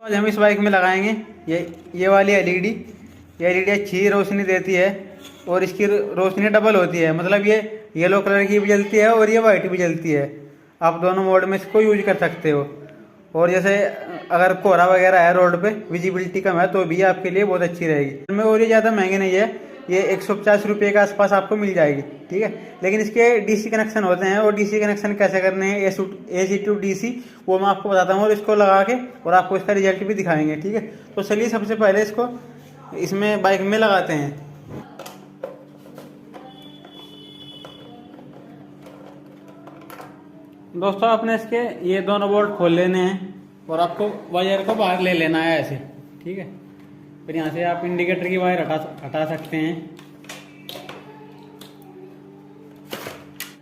आज हम इस बाइक में लगाएंगे ये वाली एलईडी। ये एलईडी अच्छी रोशनी देती है और इसकी रोशनी डबल होती है, मतलब ये येलो कलर की भी जलती है और ये वाइट भी जलती है। आप दोनों मोड में इसको यूज कर सकते हो। और जैसे अगर कोहरा वगैरह है रोड पे, विजिबिलिटी कम है, तो भी आपके लिए बहुत अच्छी रहेगी। और ये ज़्यादा महंगे नहीं है, ये 150 रुपये के आसपास आपको मिल जाएगी, ठीक है। लेकिन इसके डीसी कनेक्शन होते हैं, और डीसी कनेक्शन कैसे करने हैं, AC टू डीसी, वो मैं आपको बताता हूँ और इसको लगा के और आपको इसका रिजल्ट भी दिखाएंगे, ठीक है। तो चलिए सबसे पहले इसको इसमें बाइक में लगाते हैं। दोस्तों आपने इसके ये दोनों बोल्ट खोल लेने हैं और आपको वायर को बाहर ले लेना है ऐसे, ठीक है। फिर यहाँ से आप इंडिकेटर की वायर हटा सकते हैं।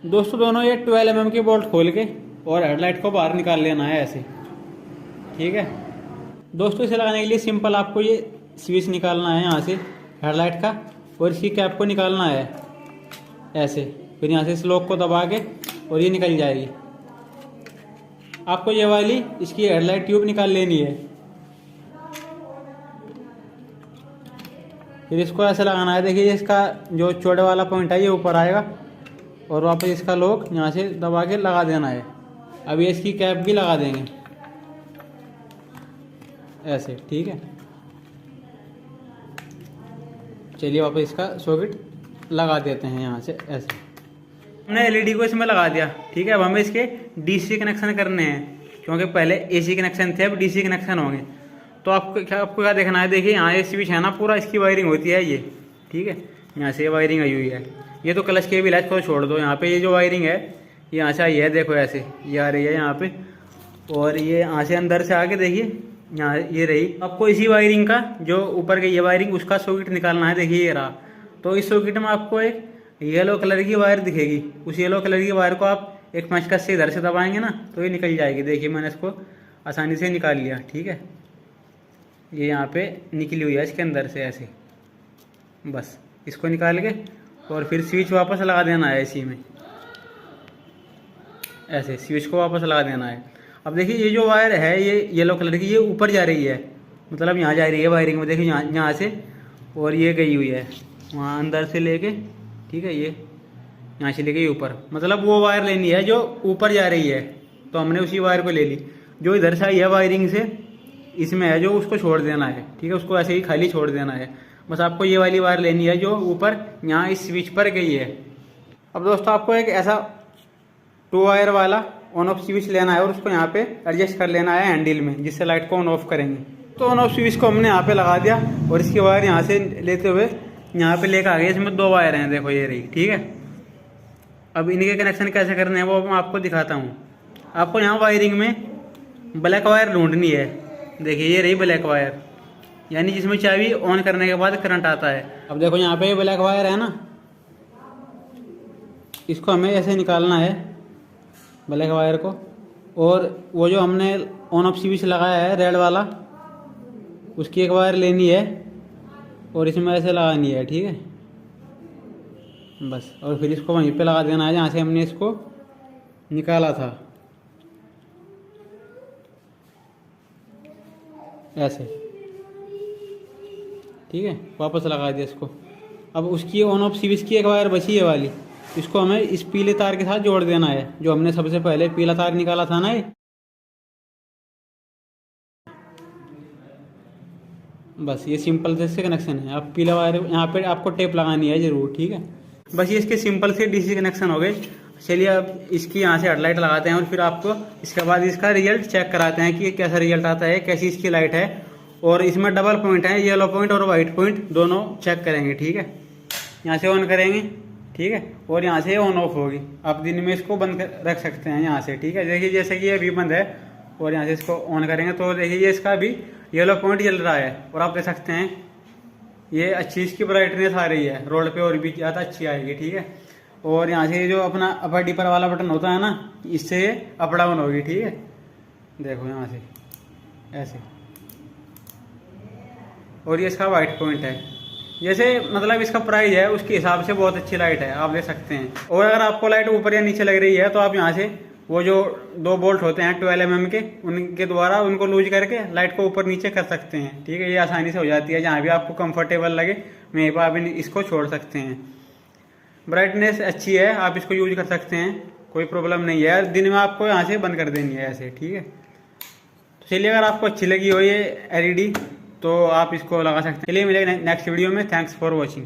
दोस्तों दोनों ये 12 mm की बोल्ट खोल के और हेडलाइट को बाहर निकाल लेना है ऐसे, ठीक है। दोस्तों इसे लगाने के लिए सिंपल आपको ये स्विच निकालना है यहाँ से हेडलाइट का, और इसकी कैप को निकालना है ऐसे। फिर यहाँ से इस लॉक को दबा के और ये निकल जाएगी। आपको ये वाली इसकी हेडलाइट ट्यूब निकाल लेनी है। फिर इसको ऐसे लगाना है, देखिए इसका जो चौड़े वाला पॉइंट है ये ऊपर आएगा और वापस इसका लॉक यहाँ से दबा के लगा देना है। अब ये इसकी कैप भी लगा देंगे ऐसे, ठीक है। चलिए वापस इसका सॉकेट लगा देते हैं यहाँ से ऐसे। हमने एलईडी को इसमें लगा दिया, ठीक है। अब हमें इसके डीसी कनेक्शन करने हैं, क्योंकि पहले एसी कनेक्शन थे, अब डीसी कनेक्शन होंगे। तो आपको क्या देखना है, देखिए यहाँ ये स्विच है ना, पूरा इसकी वायरिंग होती है ये, ठीक है। यहाँ से वायरिंग आई हुई है, ये तो क्लच के भी लाइट को छोड़ दो। यहाँ पे ये जो वायरिंग है ये यहाँ से आई है, देखो ऐसे ये आ रही है यहाँ पे, और ये यहाँ से अंदर से आके देखिए यहाँ ये रही। आपको इसी वायरिंग का जो ऊपर की ये वायरिंग, उसका सॉकेट निकालना है, देखिए ये रहा। तो इस सॉकेट में आपको एक येलो कलर की वायर दिखेगी, उस येलो कलर की वायर को आप एक पेंचकस से इधर से दबाएंगे ना तो ये निकल जाएगी। देखिए मैंने इसको आसानी से निकाल लिया, ठीक है। ये यहाँ पे निकली हुई है इसके अंदर से ऐसे, बस इसको निकाल के और फिर स्विच वापस लगा देना है इसी में ऐसे, स्विच को वापस लगा देना है। अब देखिए ये जो वायर है ये येलो कलर की, ये ऊपर जा रही है, मतलब यहाँ जा रही है वायरिंग में, देखिए यहाँ से, और ये गई हुई है वहाँ अंदर से लेके, ठीक है। ये यहाँ से लेके ऊपर, मतलब वो वायर लेनी है जो ऊपर जा रही है, तो हमने उसी वायर को ले ली। जो इधर से आई है वायरिंग से इसमें है, जो उसको छोड़ देना है, ठीक है। उसको ऐसे ही खाली छोड़ देना है, बस आपको ये वाली वायर लेनी है जो ऊपर यहाँ इस स्विच पर गई है। अब दोस्तों आपको एक ऐसा 2 वायर वाला ऑन ऑफ स्विच लेना है और उसको यहाँ पे एडजस्ट कर लेना है हैंडल में, जिससे लाइट को ऑन ऑफ करेंगे। तो ऑन ऑफ स्विच को हमने यहाँ पे लगा दिया और इसकी वायर यहाँ से लेते हुए यहाँ पे लेकर आ गए। इसमें 2 वायर हैं, देखो ये रही, ठीक है। अब इनके कनेक्शन कैसे करने हैं वो मैं आपको दिखाता हूँ। आपको यहाँ वायरिंग में ब्लैक वायर ढूंढनी है, देखिए ये रही ब्लैक वायर, यानी जिसमें चाबी ऑन करने के बाद करंट आता है। अब देखो यहाँ पे ये ब्लैक वायर है ना, इसको हमें ऐसे निकालना है ब्लैक वायर को, और वो जो हमने ऑन ऑफ स्विच लगाया है रेड वाला, उसकी एक वायर लेनी है और इसमें ऐसे लगानी है, ठीक है, बस। और फिर इसको वहीं पे लगा देना है जहाँ से हमने इसको निकाला था ऐसे, ठीक है। वापस लगा दिया इसको। अब उसकी ऑन ऑफ स्विच की एक वायर बची है वाली, इसको हमें इस पीले तार के साथ जोड़ देना है, जो हमने सबसे पहले पीला तार निकाला था ना ये, बस ये सिंपल से इससे कनेक्शन है। अब पीला वायर यहाँ पे आपको टेप लगानी है जरूर, ठीक है। बस ये इसके सिंपल से डीसी कनेक्शन हो गए। चलिए अब इसकी यहाँ से हेडलाइट लगाते हैं और फिर आपको इसके बाद इसका रिजल्ट चेक कराते हैं कि कैसा रिजल्ट आता है, कैसी इसकी लाइट है। और इसमें डबल पॉइंट है, येलो पॉइंट और वाइट पॉइंट दोनों चेक करेंगे, ठीक है। यहाँ से ऑन करेंगे, ठीक है, और यहाँ से ऑन ऑफ होगी। आप दिन में इसको बंद रख सकते हैं यहाँ से, ठीक है। देखिए जैसे कि ये अभी बंद है और यहाँ से इसको ऑन करेंगे तो देखिए ये इसका भी येलो पॉइंट जल रहा है, और आप देख सकते हैं ये अच्छी इसकी ब्राइटनेस आ रही है, रोड पे और भी ज़्यादा अच्छी आएगी, ठीक है। और यहाँ से जो अपना अपर डिपर वाला बटन होता है ना, इससे अप डाउन होगी, ठीक है। देखो यहाँ से ऐसे, और ये इसका वाइट पॉइंट है। जैसे मतलब इसका प्राइस है उसके हिसाब से बहुत अच्छी लाइट है, आप देख सकते हैं। और अगर आपको लाइट ऊपर या नीचे लग रही है तो आप यहाँ से वो जो 2 बोल्ट होते हैं 12 mm के, उनके द्वारा उनको लूज करके लाइट को ऊपर नीचे कर सकते हैं। ठीक है, ये आसानी से हो जाती है। जहाँ भी आपको कंफर्टेबल लगे वहीं पर आप इसको छोड़ सकते हैं। ब्राइटनेस अच्छी है, आप इसको यूज कर सकते हैं, कोई प्रॉब्लम नहीं है। दिन में आपको यहाँ से बंद कर देनी है ऐसे। ठीक है, तो चलिए अगर आपको अच्छी लगी हो ये LED तो आप इसको लगा सकते हैं। चलिए मिलेंगे नेक्स्ट वीडियो में। Thanks for watching.